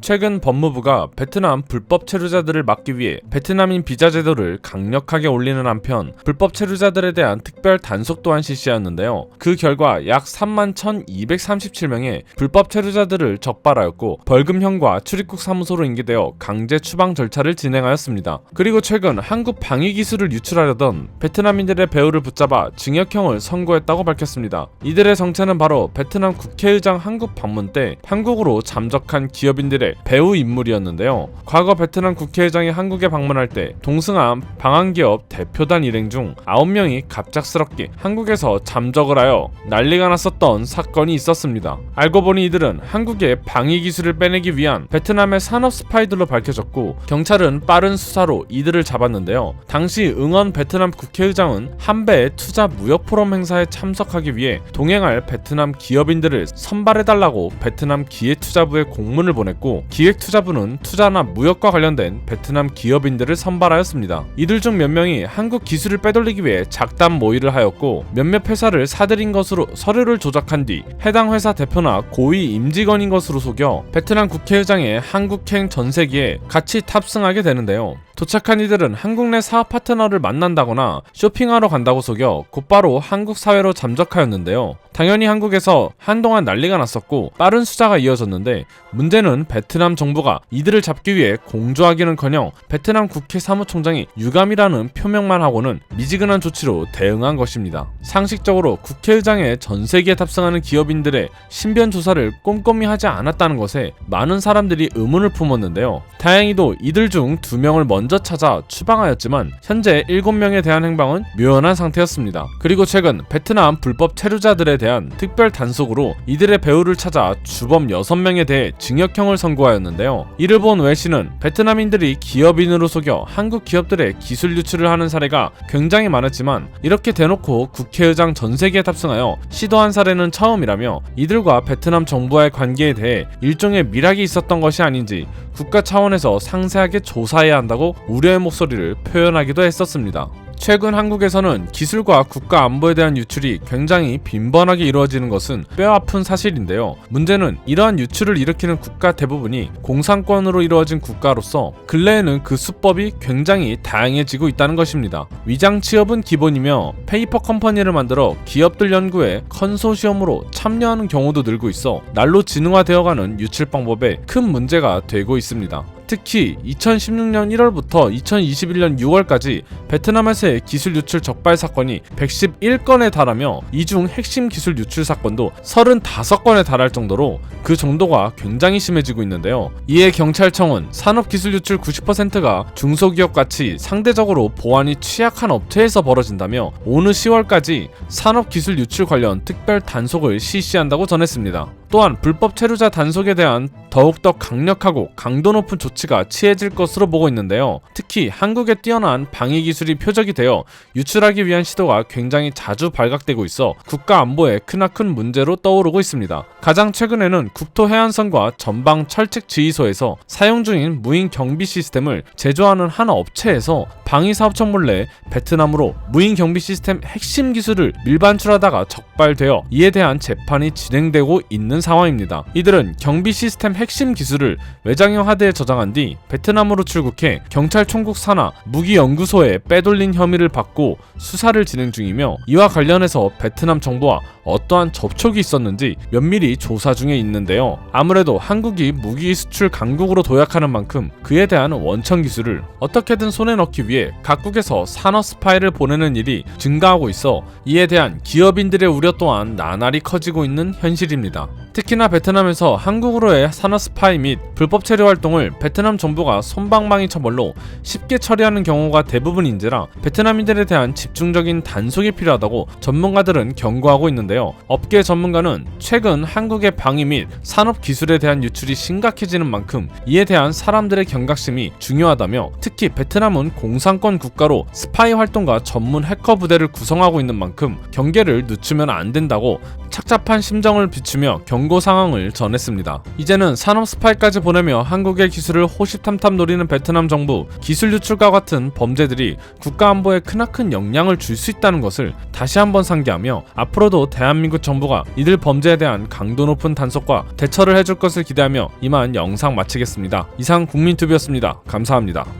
최근 법무부가 베트남 불법 체류자들을 막기 위해 베트남인 비자 제도를 강력하게 올리는 한편 불법 체류자들에 대한 특별 단속 또한 실시하였는데요. 그 결과 약 31,237명의 불법 체류자들을 적발하였고 벌금형과 출입국 사무소로 인계되어 강제 추방 절차를 진행하였습니다. 그리고 최근 한국 방위 기술을 유출하려던 베트남인들의 배후를 붙잡아 징역형을 선고했다고 밝혔습니다. 이들의 정체는 바로 베트남 국회의장 한국 방문 때 한국으로 잠적한 기업인들의 배후 인물이었는데요. 과거 베트남 국회의장이 한국에 방문할 때 동승한 방한기업 대표단 일행 중 9명이 갑작스럽게 한국에서 잠적을 하여 난리가 났었던 사건이 있었습니다. 알고 보니 이들은 한국의 방위 기술을 빼내기 위한 베트남의 산업 스파이들로 밝혀졌고 경찰은 빠른 수사로 이들을 잡았는데요. 당시 응원 베트남 국회의장은 한배의 투자 무역 포럼 행사에 참석하기 위해 동행할 베트남 기업인들을 선발해달라고 베트남 기획투자부에 공문을 보냈고 기획투자부는 투자나 무역과 관련된 베트남 기업인들을 선발하였습니다. 이들 중 몇 명이 한국 기술을 빼돌리기 위해 작담 모의를 하였고 몇몇 회사를 사들인 것으로 서류를 조작한 뒤 해당 회사 대표나 고위 임직원인 것으로 속여 베트남 국회의장의 한국행 전세기에 같이 탑승하게 되는데요. 도착한 이들은 한국 내 사업 파트너를 만난다거나 쇼핑하러 간다고 속여 곧바로 한국 사회로 잠적하였는데요. 당연히 한국에서 한동안 난리가 났었고 빠른 수사가 이어졌는데 문제는 베트남 정부가 이들을 잡기 위해 공조하기는커녕 베트남 국회 사무총장이 유감이라는 표명만 하고는 미지근한 조치로 대응한 것입니다. 상식적으로 국회의장의 전세기에 탑승하는 기업인들의 신변 조사를 꼼꼼히 하지 않았다는 것에 많은 사람들이 의문을 품었는데요. 다행히도 이들 중 2명을 먼저 찾아 추방하였지만 현재 7명에 대한 행방은 묘연한 상태였습니다. 그리고 최근 베트남 불법 체류자들에 대한 특별 단속으로 이들의 배후를 찾아 주범 6명에 대해 징역형을 선고하였는데요. 이를 본 웰씨는 베트남인들이 기업인으로 속여 한국 기업들의 기술 유출을 하는 사례가 굉장히 많았지만 이렇게 대놓고 국회의장 전세기에 탑승하여 시도한 사례는 처음이라며 이들과 베트남 정부와의 관계에 대해 일종의 밀학이 있었던 것이 아닌지 국가 차원에서 상세하게 조사해야 한다고 우려의 목소리를 표현하기도 했었습니다. 최근 한국에서는 기술과 국가 안보에 대한 유출이 굉장히 빈번하게 이루어지는 것은 뼈아픈 사실인데요. 문제는 이러한 유출을 일으키는 국가 대부분이 공산권으로 이루어진 국가로서 근래에는 그 수법이 굉장히 다양해지고 있다는 것입니다. 위장 취업은 기본이며 페이퍼 컴퍼니를 만들어 기업들 연구에 컨소시엄으로 참여하는 경우도 늘고 있어 날로 진흥화되어가는 유출 방법에 큰 문제가 되고 있습니다. 특히 2016년 1월부터 2021년 6월까지 베트남에서의 기술 유출 적발 사건이 111건에 달하며 이 중 핵심 기술 유출 사건도 35건에 달할 정도로 그 정도가 굉장히 심해지고 있는데요. 이에 경찰청은 산업기술 유출 90%가 중소기업같이 상대적으로 보안이 취약한 업체에서 벌어진다며 오는 10월까지 산업기술 유출 관련 특별 단속을 실시한다고 전했습니다. 또한 불법 체류자 단속에 대한 더욱더 강력하고 강도 높은 조치가 취해질 것으로 보고 있는데요. 특히 한국의 뛰어난 방위 기술이 표적이 되어 유출하기 위한 시도가 굉장히 자주 발각되고 있어 국가 안보에 크나큰 문제로 떠오르고 있습니다. 가장 최근에는 국토해안선과 전방 철책지휘소에서 사용 중인 무인 경비 시스템을 제조하는 한 업체에서 방위사업청 몰래 베트남으로 무인 경비 시스템 핵심 기술을 밀반출하다가 적발되어 이에 대한 재판이 진행되고 있는 상황입니다. 이들은 경비 시스템 핵심 기술을 외장형 하드에 저장한 뒤 베트남으로 출국해 경찰 총국 산하 무기연구소에 빼돌린 혐의를 받고 수사를 진행 중이며 이와 관련해서 베트남 정부와 어떠한 접촉이 있었는지 면밀히 조사 중에 있는데요. 아무래도 한국이 무기 수출 강국으로 도약하는 만큼 그에 대한 원천 기술을 어떻게든 손에 넣기 위해 각국에서 산업 스파이를 보내는 일이 증가하고 있어 이에 대한 기업인들의 우려 또한 나날이 커지고 있는 현실입니다. 특히나 베트남에서 한국으로의 산업 스파이 및 불법 체류 활동을 베트남 정부가 솜방망이 처벌로 쉽게 처리하는 경우가 대부분인지라 베트남인들에 대한 집중적인 단속이 필요하다고 전문가들은 경고하고 있는데요. 업계 전문가는 최근 한국의 방위 및 산업 기술에 대한 유출이 심각해지는 만큼 이에 대한 사람들의 경각심이 중요하다며 특히 베트남은 공산 우상권 국가로 스파이 활동가 전문 해커 부대를 구성하고 있는 만큼 경계를 늦추면 안 된다고 착잡한 심정을 비추며 경고 상황을 전했습니다. 이제는 산업 스파이까지 보내며 한국의 기술을 호시탐탐 노리는 베트남 정부, 기술 유출과 같은 범죄들이 국가 안보에 크나큰 영향을 줄 수 있다는 것을 다시 한번 상기하며 앞으로도 대한민국 정부가 이들 범죄에 대한 강도 높은 단속과 대처를 해줄 것을 기대하며 이만 영상 마치겠습니다. 이상 국민투비였습니다. 감사합니다.